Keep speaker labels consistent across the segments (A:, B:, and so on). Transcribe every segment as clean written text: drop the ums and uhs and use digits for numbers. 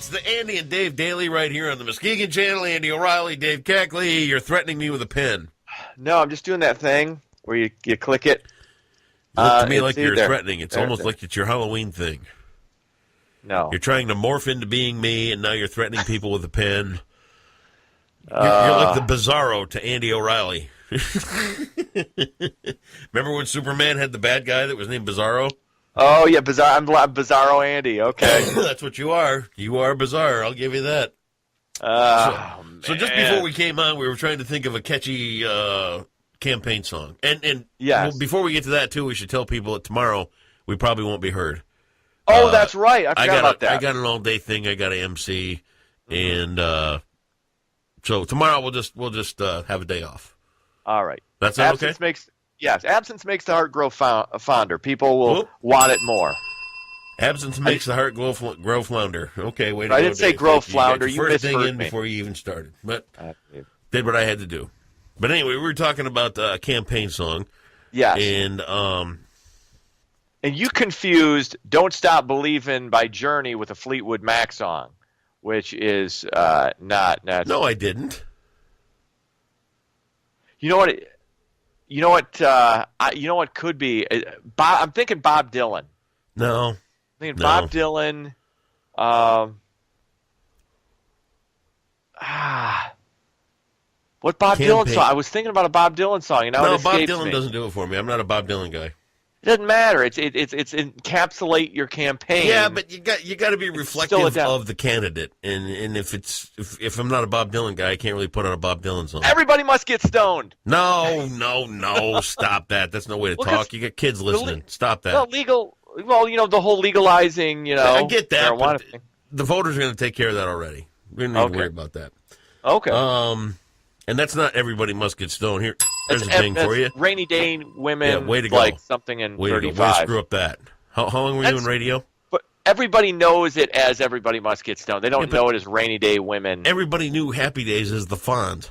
A: It's the Andy and Dave Daily right here on the Muskegon channel. Andy O'Reilly, Dave Cackley. You're threatening me with a pen.
B: No, I'm just doing that thing where you click it.
A: You look to me like you're
B: there.
A: threatening. It's almost like it's your Halloween thing.
B: No.
A: You're trying to morph into being me, and now you're threatening people with a pen. You're like the Bizarro to Andy O'Reilly. Remember when Superman had the bad guy that was named Bizarro?
B: Oh, yeah, I'm Bizarro Andy. Okay.
A: That's what you are. You are bizarre. I'll give you that. So just before we came on, we were trying to think of a catchy campaign song. And
B: yes.
A: Well, before we get to that, too, we should tell people that tomorrow we probably won't be heard.
B: Oh, that's right. I forgot about that.
A: I got an all-day thing. I got an MC. And so tomorrow we'll just have a day off.
B: All right.
A: That's okay?
B: Absence makes the heart grow fonder. People will want it more.
A: Absence makes the heart grow flounder. Okay, wait a minute.
B: I didn't say grow flounder.
A: You first thing in before you even started. But did what I had to do. But anyway, we were talking about a campaign song.
B: Yes. And you confused "Don't Stop Believin'" by Journey with a Fleetwood Mac song, which is not.
A: No, I didn't.
B: You know what? You know what could be? I'm thinking Bob Dylan.
A: No.
B: I'm thinking Bob Dylan. What Bob Dylan song? I was thinking about a Bob Dylan song.
A: No, Bob Dylan doesn't do it for me. I'm not a Bob Dylan guy.
B: It doesn't matter. It's encapsulate your campaign.
A: Yeah, but you got to be reflective of the candidate. And if I'm not a Bob Dylan guy, I can't really put on a Bob Dylan song.
B: Everybody must get stoned.
A: No, stop that. That's no way to talk. You got kids listening. Stop that.
B: Well, the whole legalizing,
A: I get that,
B: marijuana
A: but
B: thing.
A: The voters are going to take care of that already. We don't need to worry about that.
B: Okay.
A: And that's not everybody must get stoned. Here, there's a thing for you.
B: Rainy day women,
A: yeah, way to go.
B: Like something in 35.
A: Way to screw up that. How long were you in radio?
B: But everybody knows it as everybody must get stoned. They don't know it as rainy day women.
A: Everybody knew Happy Days as the Fonz.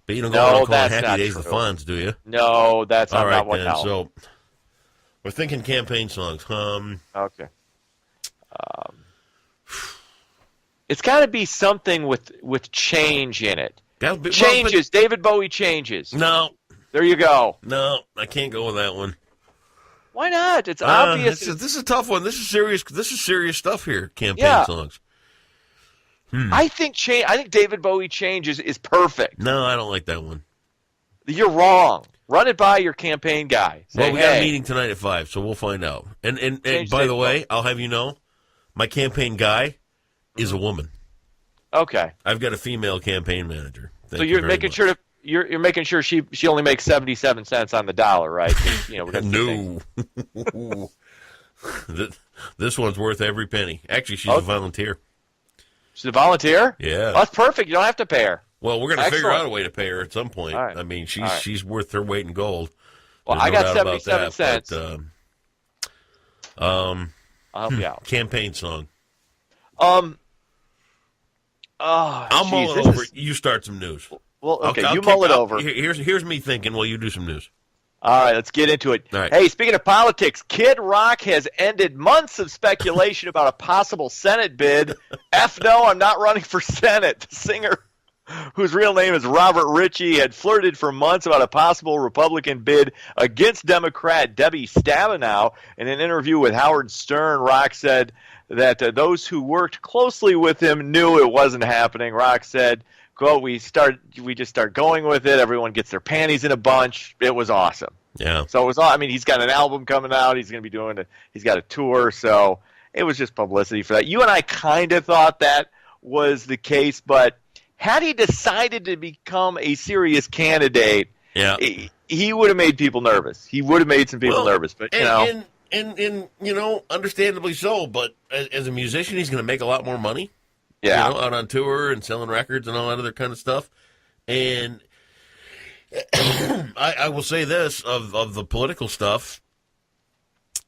A: But you don't go around calling Happy Days the Fonz, do you?
B: No, that's
A: all right,
B: not what
A: then. So we're thinking campaign songs.
B: Okay. It's got to be something with change in it. Changes. David Bowie changes.
A: No.
B: There you go.
A: No, I can't go with that one.
B: Why not? It's obvious.
A: This is a tough one. This is serious stuff here. Campaign songs.
B: I think David Bowie changes is perfect.
A: No, I don't like that one.
B: You're wrong. Run it by your campaign guy. Say,
A: we got a meeting tonight at 5, so we'll find out. And by the way, I'll have you know, my campaign guy is a woman.
B: Okay.
A: I've got a female campaign manager.
B: So you're making sure you're making sure she only makes 77 cents on the dollar, right?
A: No. This one's worth every penny. Actually, she's a volunteer.
B: She's a volunteer?
A: Yeah.
B: Well, that's perfect. You don't have to pay her.
A: Well, we're going to figure out a way to pay her at some point.
B: Right.
A: I mean, she's worth her weight in gold.
B: Well, I got 77 cents.
A: But,
B: I'll help you out.
A: Campaign song.
B: I'll
A: mull it over. You start some news.
B: Well, okay, you mull it over.
A: Here's me thinking while you do some news.
B: All right, let's get into it.
A: Right.
B: Hey, speaking of politics, Kid Rock has ended months of speculation about a possible Senate bid. No, I'm not running for Senate. The singer, whose real name is Robert Ritchie, had flirted for months about a possible Republican bid against Democrat Debbie Stabenow. In an interview with Howard Stern, Rock said that those who worked closely with him knew it wasn't happening. Rock said, quote, we just start going with it. Everyone gets their panties in a bunch. It was awesome.
A: Yeah.
B: So it was, he's got an album coming out. He's going to be he's got a tour. So it was just publicity for that. You and I kind of thought that was the case, but had he decided to become a serious candidate, he would have made people nervous. He would have made some people nervous, but
A: And understandably so, but as a musician, he's going to make a lot more money.
B: Yeah.
A: Out on tour and selling records and all that other kind of stuff. And I will say this, of the political stuff,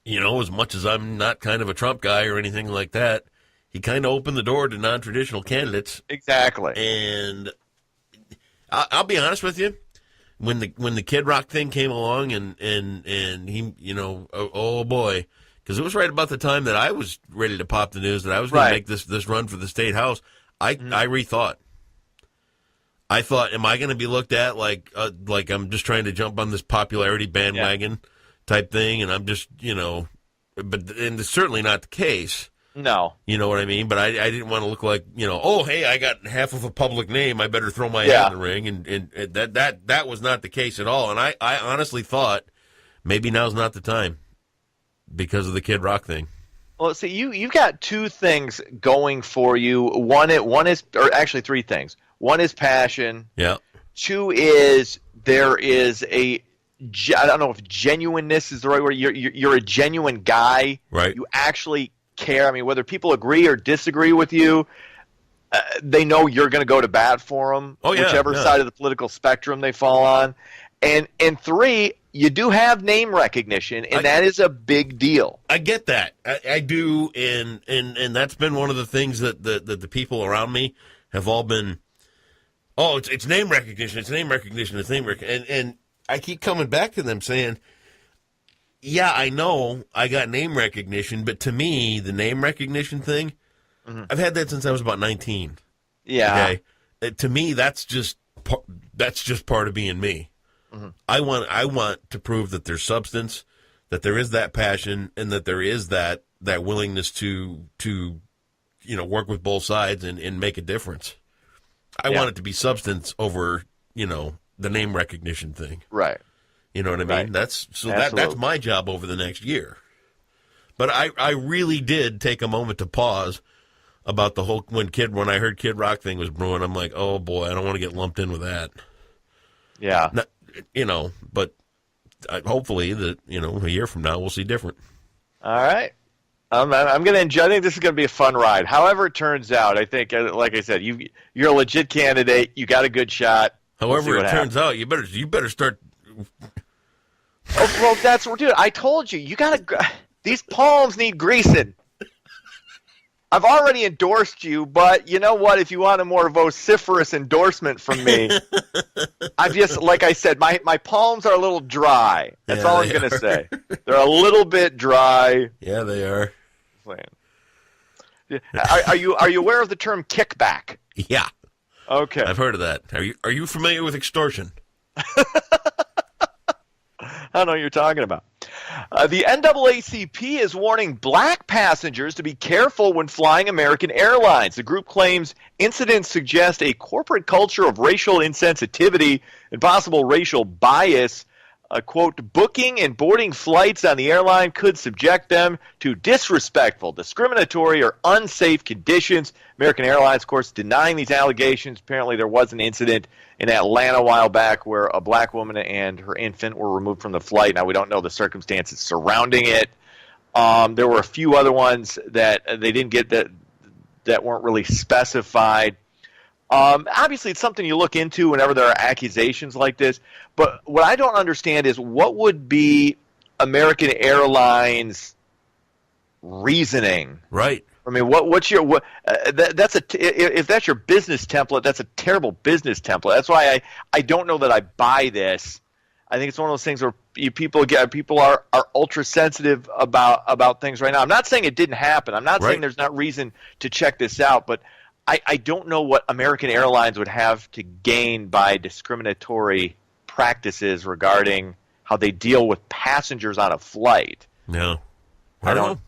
A: as much as I'm not kind of a Trump guy or anything like that, he kind of opened the door to non-traditional candidates.
B: Exactly.
A: And I'll be honest with you. When the Kid Rock thing came along and he, oh boy, because it was right about the time that I was ready to pop the news that I was going to make this run for the state house. I rethought. I thought, am I going to be looked at like I'm just trying to jump on this popularity bandwagon type thing, and I'm just, and it's certainly not the case.
B: No.
A: You know what I mean? But I didn't want to look like, oh, hey, I got half of a public name. I better throw my hat in the ring. And that was not the case at all. And I honestly thought maybe now's not the time because of the Kid Rock thing.
B: Well, see, you've got two things going for you. One is, or actually three things. One is passion.
A: Yeah.
B: Two is there is I don't know if genuineness is the right word. You're a genuine guy.
A: Right.
B: You actually care. I mean, whether people agree or disagree with you, they know you're going to go to bat for them, whichever side of the political spectrum they fall on. And three, you do have name recognition, and that is a big deal.
A: I get that. I do, and that's been one of the things that the people around me have all been, it's name recognition, it's name recognition, it's name recognition. And I keep coming back to them saying, yeah, I know I got name recognition, but to me, the name recognition thing, I've had that since I was about 19.
B: Yeah.
A: Okay? To me, that's just part of being me. Mm-hmm. I want to prove that there's substance, that there is that passion, and that there is that willingness to work with both sides and make a difference. I want it to be substance over, the name recognition thing.
B: Right.
A: You know what I mean?
B: Right.
A: That's my job over the next year. But I really did take a moment to pause about the whole when I heard Kid Rock thing was brewing. I'm like, oh boy, I don't want to get lumped in with that.
B: Yeah.
A: But hopefully that a year from now we'll see different.
B: All right. I'm going to enjoy. I think this is going to be a fun ride. However it turns out, I think, like I said, you're a legit candidate. You got a good shot.
A: However it turns out, you better start.
B: Well, dude. I told you, these palms need greasing. I've already endorsed you, but you know what? If you want a more vociferous endorsement from me, I've just, like I said, my palms are a little dry. That's all I'm going to say. They're a little bit dry.
A: Yeah, they are.
B: Are you aware of the term kickback?
A: Yeah.
B: Okay.
A: I've heard of that. Are you familiar with extortion?
B: I don't know what you're talking about. The NAACP is warning black passengers to be careful when flying American Airlines. The group claims incidents suggest a corporate culture of racial insensitivity and possible racial bias. Quote, booking and boarding flights on the airline could subject them to disrespectful, discriminatory, or unsafe conditions. American Airlines, of course, denying these allegations. Apparently there was an incident in Atlanta a while back where a black woman and her infant were removed from the flight. Now, we don't know the circumstances surrounding it. There were a few other ones that they didn't get that weren't really specified. Obviously, it's something you look into whenever there are accusations like this. But what I don't understand is what would be American Airlines' reasoning?
A: Right.
B: I mean, if that's your business template, that's a terrible business template. That's why I don't know that I buy this. I think it's one of those things where people are ultra sensitive about things right now. I'm not saying it didn't happen. I'm not saying there's not reason to check this out, but I don't know what American Airlines would have to gain by discriminatory practices regarding how they deal with passengers on a flight.
A: No. I don't know.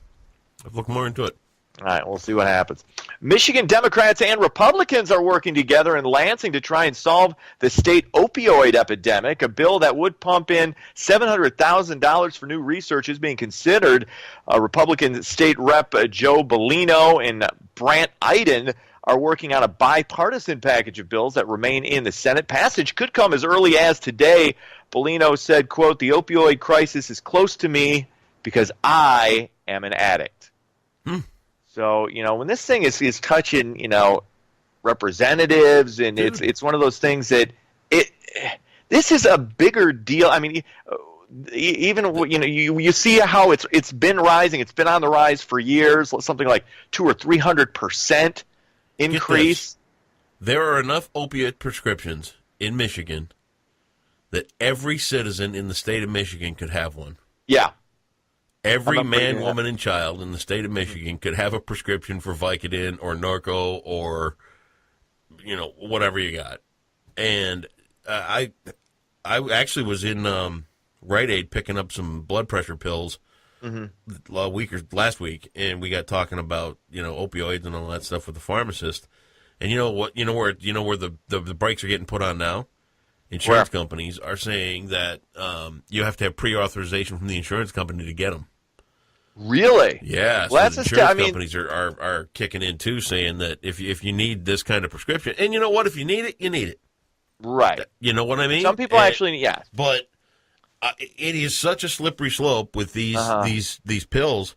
A: I've looked more into it.
B: All right, we'll see what happens. Michigan Democrats and Republicans are working together in Lansing to try and solve the state opioid epidemic. A bill that would pump in $700,000 for new research is being considered. Republican State Rep Joe Bellino and Brant Iden are working on a bipartisan package of bills that remain in the Senate. Passage could come as early as today. Bellino said, quote, the opioid crisis is close to me because I am an addict. So, when this thing is touching, representatives, and it's one of those things that this is a bigger deal. I mean, even you see how it's been rising. It's been on the rise for years, something like 200 or 300% increase.
A: There are enough opiate prescriptions in Michigan that every citizen in the state of Michigan could have one.
B: Yeah.
A: Every man, woman, and child in the state of Michigan could have a prescription for Vicodin or Norco or, whatever you got. And I actually was in Rite Aid picking up some blood pressure pills last week, and we got talking about opioids and all that stuff with the pharmacist. And you know what? Where the brakes are getting put on now. Insurance companies are saying that you have to have pre-authorization from the insurance company to get them.
B: Really?
A: Yeah.
B: Well,
A: so the insurance companies are kicking in too, saying that if you need this kind of prescription, and you know what, if you need it, you need it.
B: Right.
A: You know what I mean?
B: Some people actually, yeah.
A: But it is such a slippery slope with these pills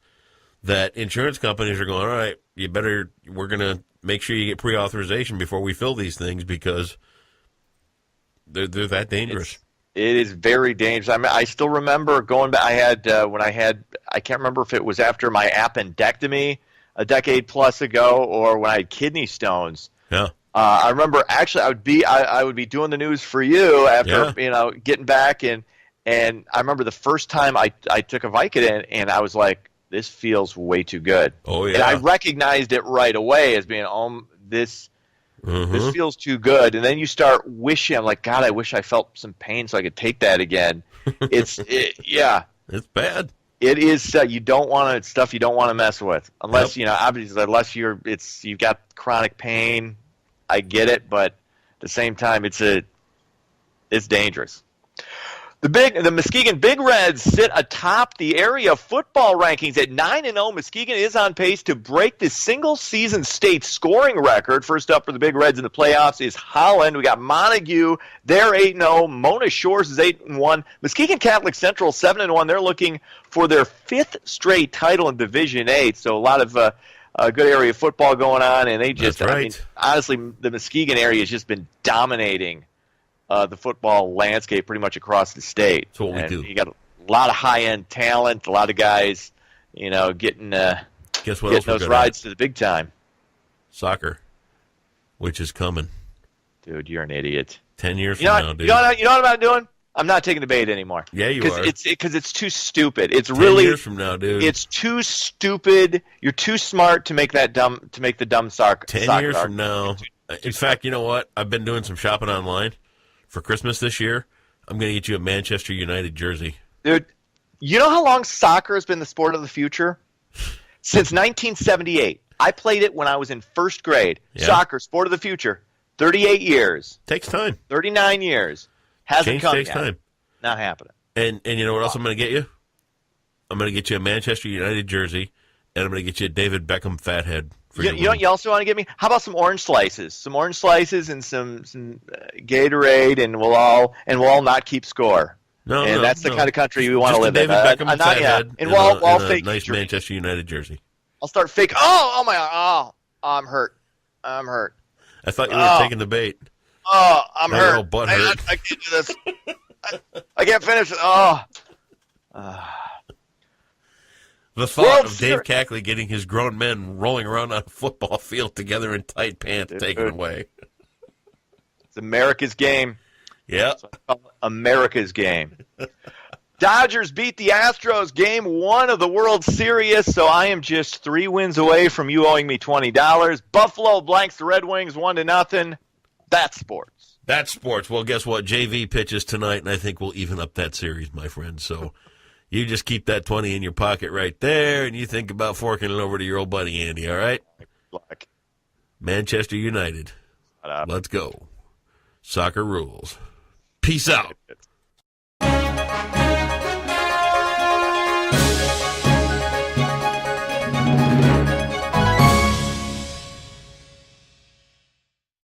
A: that insurance companies are going, all right, we're going to make sure you get pre-authorization before we fill these things because they're that dangerous.
B: It is very dangerous. I mean, I still remember going back. I can't remember if it was after my appendectomy a decade plus ago or when I had kidney stones.
A: Yeah.
B: I remember actually I would be doing the news for you after getting back and I remember the first time I took a Vicodin and I was like, this feels way too good.
A: Oh yeah.
B: And I recognized it right away as being this feels too good. And then you start wishing, I'm like, God, I wish I felt some pain so I could take that again. It's
A: It's bad.
B: It is. You don't want to. It's stuff you don't want to mess with unless obviously unless you've got chronic pain. I get it, but at the same time, it's dangerous. The Muskegon Big Reds sit atop the area football rankings at 9-0. Muskegon is on pace to break the single-season state scoring record. First up for the Big Reds in the playoffs is Holland. We got Montague. They're 8-0. Mona Shores is 8-1. Muskegon Catholic Central 7-1. They're looking for their fifth straight title in Division 8. So a lot of good area of football going on, and they just,
A: That's right.
B: I mean, honestly, the Muskegon area has just been dominating the football landscape pretty much across the state.
A: That's what we do.
B: You got a lot of high-end talent, a lot of guys, getting those rides to the big time.
A: Soccer, which is coming.
B: Dude, you're an idiot.
A: 10 years from now, dude.
B: You know what I'm doing? I'm not taking the bait anymore.
A: Yeah, you are.
B: Because it's too stupid. It's
A: 10
B: really
A: years from now, dude.
B: It's too stupid. You're too smart to make the dumb soccer.
A: 10 years from now. In fact, you know what? I've been doing some shopping online for Christmas this year. I'm going to get you a Manchester United jersey.
B: Dude, you know how long soccer has been the sport of the future? Since 1978. I played it when I was in first grade. Yeah. Soccer, sport of the future. 38 years.
A: Takes time.
B: 39 years. Hasn't come
A: takes
B: yet.
A: Time.
B: Not happening.
A: And you know what else I'm going to get you? I'm going to get you a Manchester United jersey, and I'm going to get you a David Beckham fathead.
B: You know what you also want to get me? How about some orange slices? Some orange slices and some Gatorade, and we'll all not keep score. That's the kind of country we want to live in.
A: David Beckham fathead
B: and we'll fake
A: a nice Manchester United jersey.
B: I'll start fake. Oh my God! I'm hurt.
A: I thought you were taking the bait.
B: Oh, I'm hurt.
A: Your old butt hurt.
B: I can't do this. I can't finish it. Oh.
A: The thought of Dave Cackley getting his grown men rolling around on a football field together in tight pants taken away.
B: It's America's game.
A: Yeah.
B: America's game. Dodgers beat the Astros game 1 of the World Series, so I am just 3 wins away from you owing me $20. Buffalo blanks the Red Wings 1-0. That's sports.
A: That's sports. Well, guess what? JV pitches tonight, and I think we'll even up that series, my friend. So you just keep that 20 in your pocket right there, and you think about forking it over to your old buddy Andy, all right? Manchester United. Let's go. Soccer rules. Peace out.